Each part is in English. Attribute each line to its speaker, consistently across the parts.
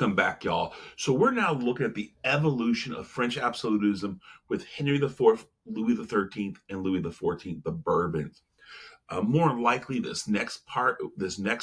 Speaker 1: Welcome back, y'all. So we're now looking at the evolution of French absolutism with Henry IV, Louis XIII, and Louis XIV, the Bourbons. More than likely, this next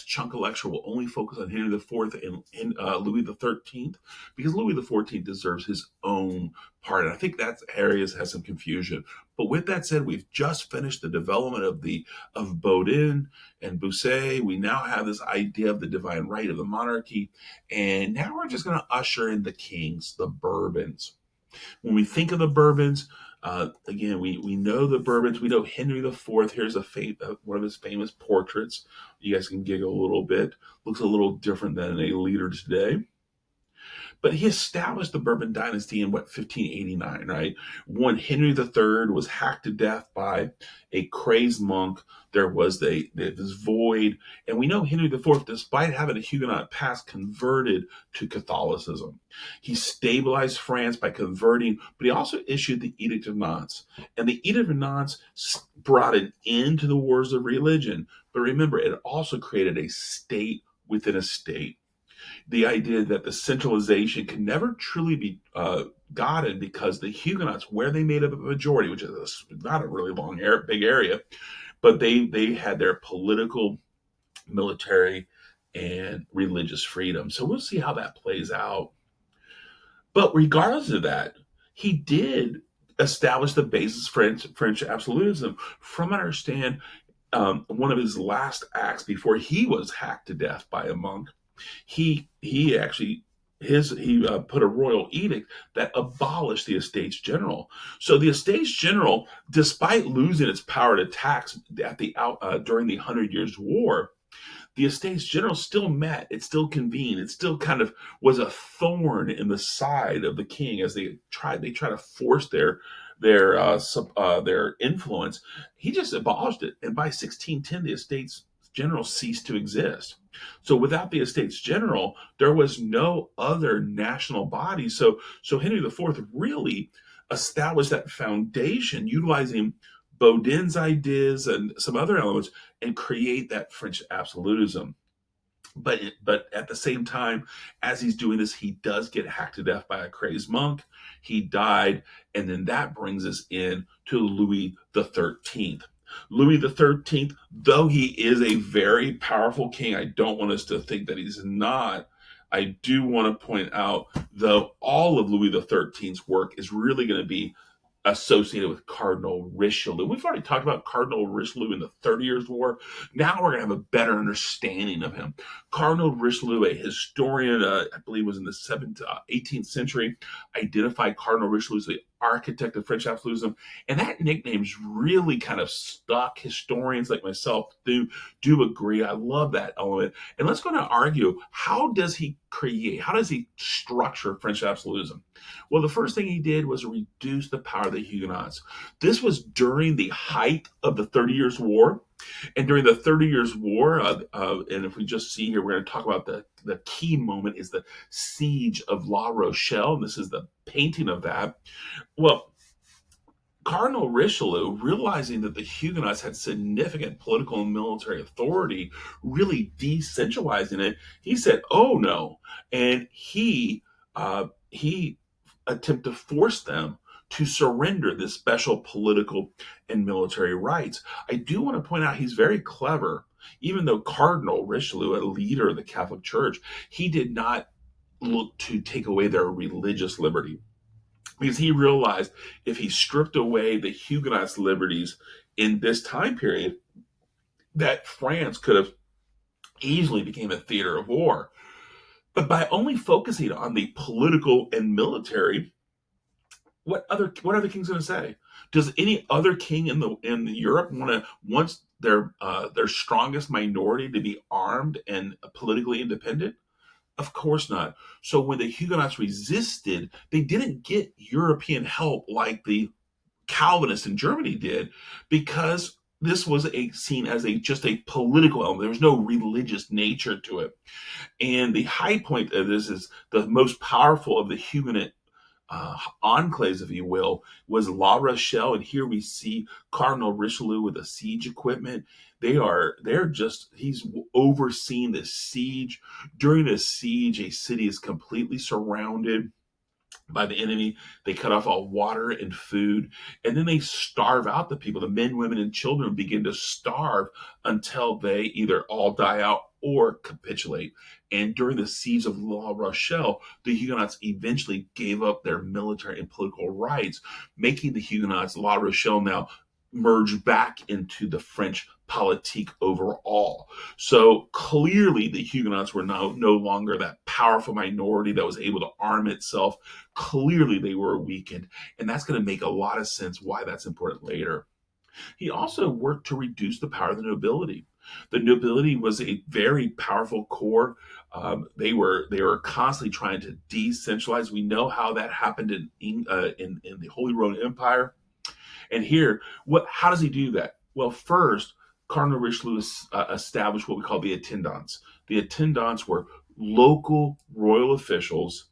Speaker 1: chunk of lecture will only focus on Henry IV and Louis XIII, because Louis XIV deserves his own part. And I think that areas has some confusion. But with that said, we've just finished the development of Bourbon and Bossuet. We now have this idea of the divine right of the monarchy, and now we're just going to usher in the kings, the Bourbons. When we think of the Bourbons, again, we know the Bourbons. We know Henry IV. Here's one of his famous portraits. You guys can giggle a little bit. Looks a little different than a leader today. But he established the Bourbon dynasty in 1589, right? When Henry III was hacked to death by a crazed monk, there was this void. And we know Henry IV, despite having a Huguenot past, converted to Catholicism. He stabilized France by converting, but he also issued the Edict of Nantes. And the Edict of Nantes brought an end to the wars of religion. But remember, it also created a state within a state. The idea that the centralization can never truly be gotten, because the Huguenots, where they made up a majority, which is not a really big area, but they had their political, military, and religious freedom. So we'll see how that plays out. But regardless of that, he did establish the basis for French absolutism. From what I understand, one of his last acts before he was hacked to death by a monk, he actually put a royal edict that abolished the Estates General. So the Estates General, despite losing its power to tax during the 100 Years' War, the Estates General still met. It still convened. It still kind of was a thorn in the side of the king as they try to force their influence. He just abolished it, and by 1610, the Estates General ceased to exist. So without the Estates General, there was no other national body. So Henry IV really established that foundation, utilizing Baudin's ideas and some other elements, and create that French absolutism. But at the same time, as he's doing this, he does get hacked to death by a crazed monk. He died, and then that brings us in to Louis XIII. Louis XIII, though he is a very powerful king, I don't want us to think that he's not. I do want to point out, though, all of Louis XIII's work is really going to be associated with Cardinal Richelieu. We've already talked about Cardinal Richelieu in the 30 Years' War. Now we're going to have a better understanding of him. Cardinal Richelieu, a historian, I believe was in the 18th century, identified Cardinal Richelieu as the architect of French absolutism, and that nickname's really kind of stuck. Historians like myself do agree. I love that element. And let's go and argue, how does he structure French absolutism? Well, the first thing he did was reduce the power of the Huguenots. This was during the height of the 30 Years' War. And during the 30 Years' War, and if we just see here, we're going to talk about the key moment is the siege of La Rochelle. And this is the painting of that. Well, Cardinal Richelieu, realizing that the Huguenots had significant political and military authority, really decentralizing it, he said, "Oh no!" And he attempted to force them to surrender this special political and military rights. I do want to point out he's very clever. Even though Cardinal Richelieu, a leader of the Catholic Church, he did not look to take away their religious liberty, because he realized if he stripped away the Huguenots' liberties in this time period, that France could have easily become a theater of war. But by only focusing on the political and military, what other king's going to say? Does any other king in Europe want their strongest minority to be armed and politically independent? Of course not. So when the Huguenots resisted, they didn't get European help like the Calvinists in Germany did, because this was seen as just a political element. There was no religious nature to it. And the high point of this is the most powerful of the Huguenot enclaves, if you will, was La Rochelle, and here we see Cardinal Richelieu with the siege equipment. He's overseeing the siege. During the siege, a city is completely surrounded by the enemy. They cut off all water and food, and then they starve out the people. The men, women, and children begin to starve until they either all die out or capitulate. And during the siege of La Rochelle, the Huguenots eventually gave up their military and political rights, making the Huguenots, La Rochelle now, merge back into the French politique overall. So clearly, the Huguenots were now no longer that powerful minority that was able to arm itself. Clearly, they were weakened, and that's going to make a lot of sense why that's important later. He also worked to reduce the power of the nobility. The nobility was a very powerful core. They were constantly trying to decentralize. We know how that happened in the Holy Roman Empire. And here, how does he do that? Well, first, Cardinal Richelieu established what we call the attendants. The attendants were local royal officials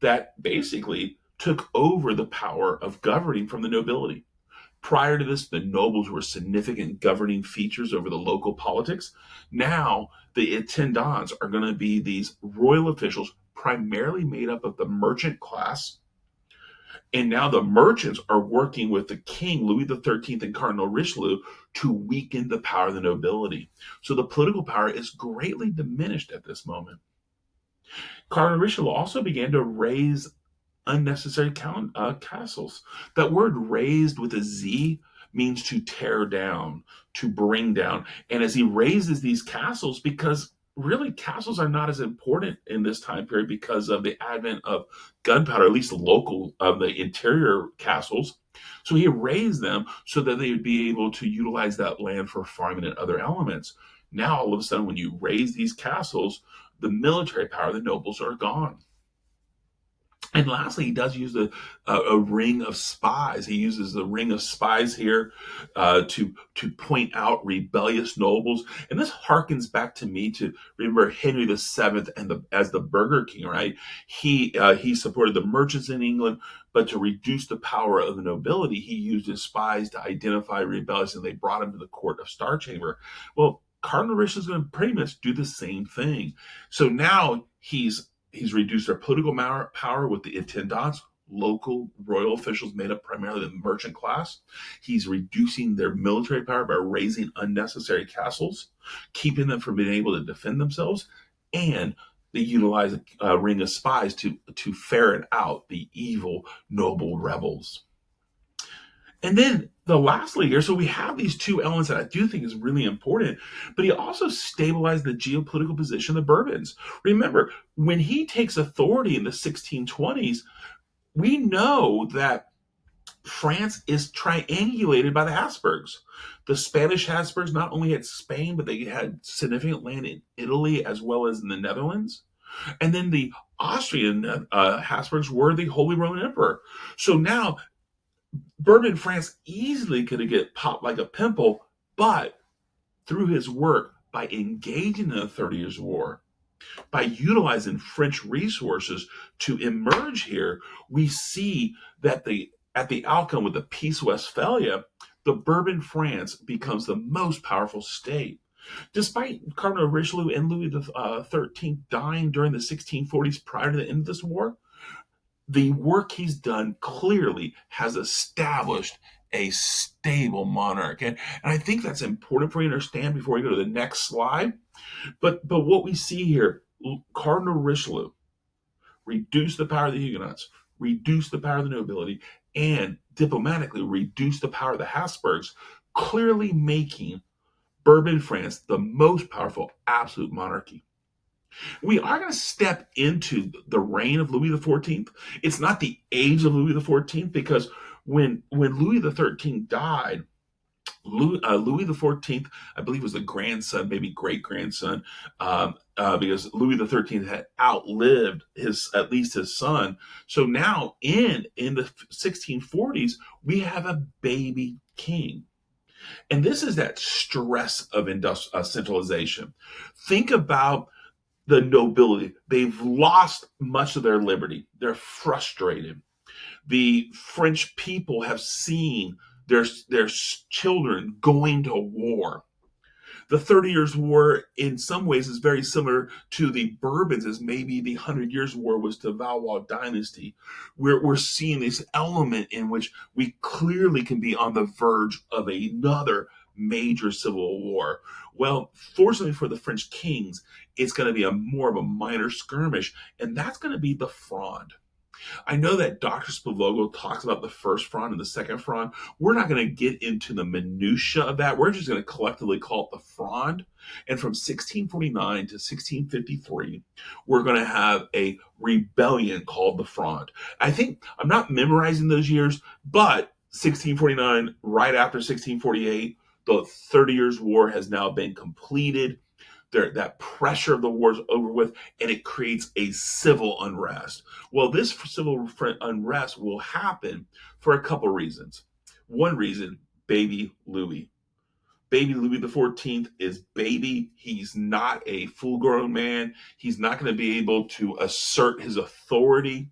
Speaker 1: that basically took over the power of governing from the nobility. Prior to this, the nobles were significant governing features over the local politics. Now, the attendants are going to be these royal officials, primarily made up of the merchant class. And now the merchants are working with the king, Louis XIII, and Cardinal Richelieu to weaken the power of the nobility. So the political power is greatly diminished at this moment. Cardinal Richelieu also began to raise unnecessary castles. That word raised with a Z means to tear down, to bring down. And as he raises these castles, because really castles are not as important in this time period because of the advent of gunpowder, at least the interior castles. So he raised them so that they would be able to utilize that land for farming and other elements. Now, all of a sudden, when you raise these castles, the military power of the nobles are gone. And lastly, he does use a ring of spies. He uses the ring of spies here to point out rebellious nobles. And this harkens back to me to remember Henry VII as the Burger King, right? He supported the merchants in England, but to reduce the power of the nobility, he used his spies to identify rebellious, and they brought him to the court of Star Chamber. Well, Cardinal Richelieu is going to pretty much do the same thing. So now he's reduced their political power with the intendants, local royal officials made up primarily of the merchant class. He's reducing their military power by raising unnecessary castles, keeping them from being able to defend themselves, and they utilize a ring of spies to ferret out the evil noble rebels. And then the lastly here, so we have these two elements that I do think is really important, but he also stabilized the geopolitical position of the Bourbons. Remember, when he takes authority in the 1620s, we know that France is triangulated by the Habsburgs. The Spanish Habsburgs not only had Spain, but they had significant land in Italy as well as in the Netherlands. And then the Austrian Habsburgs were the Holy Roman Emperor. So now Bourbon France easily could get popped like a pimple, but through his work, by engaging in the 30 Years' War, by utilizing French resources to emerge here, we see that at the outcome with the Peace of Westphalia, the Bourbon France becomes the most powerful state. Despite Cardinal Richelieu and Louis XIII dying during the 1640s prior to the end of this war, the work he's done clearly has established a stable monarch. And I think that's important for you to understand before we go to the next slide. But what we see here, Cardinal Richelieu reduced the power of the Huguenots, reduced the power of the nobility, and diplomatically reduced the power of the Habsburgs, clearly making Bourbon France the most powerful absolute monarchy. We are going to step into the reign of Louis XIV. It's not the age of Louis XIV, because when Louis XIII died, Louis XIV, I believe, was the grandson, maybe great grandson, because Louis XIII had outlived at least his son. So now in the 1640s, we have a baby king. And this is that stress of centralization. Think about the nobility. They've lost much of their liberty. They're frustrated. The French people have seen their children going to war. The 30 Years' War, in some ways, is very similar to the Bourbons, as maybe the 100 Years' War was to Valois dynasty. We're seeing this element in which we clearly can be on the verge of another major civil war. Well, fortunately for the French kings, it's going to be a more of a minor skirmish, and that's going to be the Fronde. I know that Dr. Spavogo talks about the first Fronde and the second Fronde. We're not going to get into the minutia of that. We're just going to collectively call it the Fronde. And from 1649 to 1653, we're going to have a rebellion called the Fronde. I think I'm not memorizing those years, but 1649, right after 1648, the 30 Years' War has now been completed. That pressure of the war is over with, and it creates a civil unrest. Well, this civil unrest will happen for a couple reasons. One reason, baby Louis. Baby Louis the 14th is baby. He's not a full-grown man. He's not going to be able to assert his authority.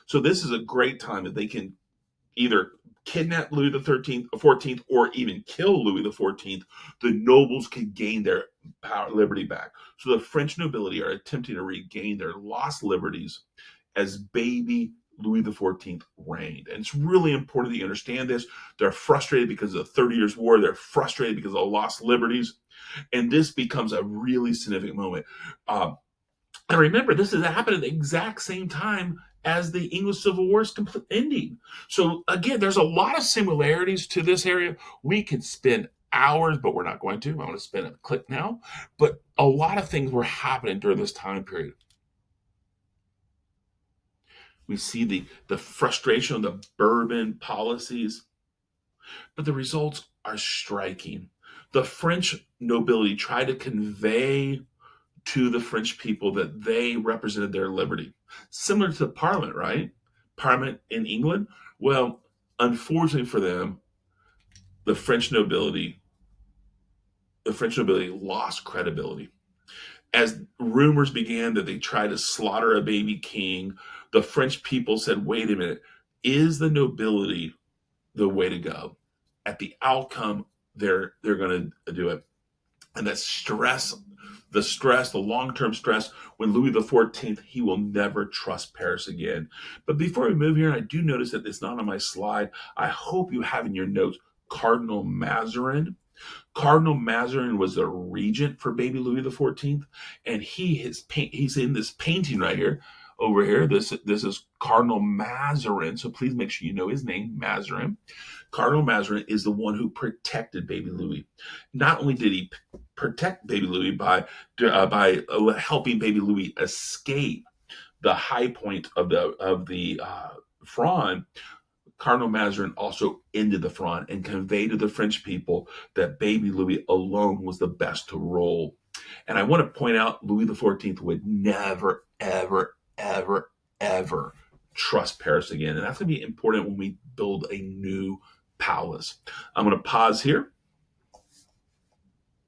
Speaker 1: So this is a great time that they can either kidnap Louis the 13th, 14th, or even kill Louis the 14th. The nobles can gain their power, liberty back. So the French nobility are attempting to regain their lost liberties as baby Louis the 14th reigned. And it's really important that you understand this. They're frustrated because of the 30 Years' War. They're frustrated because of the lost liberties. And this becomes a really significant moment. And remember, this is happening at the exact same time as the English Civil War is ending. So again, there's a lot of similarities to this area. We could spend hours, but we're not going to. I want to spend a click now. But a lot of things were happening during this time period. We see the frustration of the Bourbon policies, but the results are striking. The French nobility tried to convey to the French people that they represented their liberty. Similar to Parliament, right? Parliament in England. Well, unfortunately for them, the French nobility lost credibility. As rumors began that they tried to slaughter a baby king, the French people said, wait a minute, is the nobility the way to go? At the outcome, they're going to do it. And that the long-term stress, when Louis XIV, he will never trust Paris again. But before we move here, and I do notice that it's not on my slide, I hope you have in your notes Cardinal Mazarin. Cardinal Mazarin was the regent for baby Louis XIV, and he's in this painting right here, over here. This is Cardinal Mazarin, so please make sure you know his name, Mazarin. Cardinal Mazarin is the one who protected baby Louis. Not only did he protect baby Louis by helping baby Louis escape the high point of the Fronde, Cardinal Mazarin also ended the Fronde and conveyed to the French people that baby Louis alone was the best to rule. And I want to point out, Louis XIV would never, ever, ever, ever trust Paris again. And that's going to be important when we build a new palace. I'm going to pause here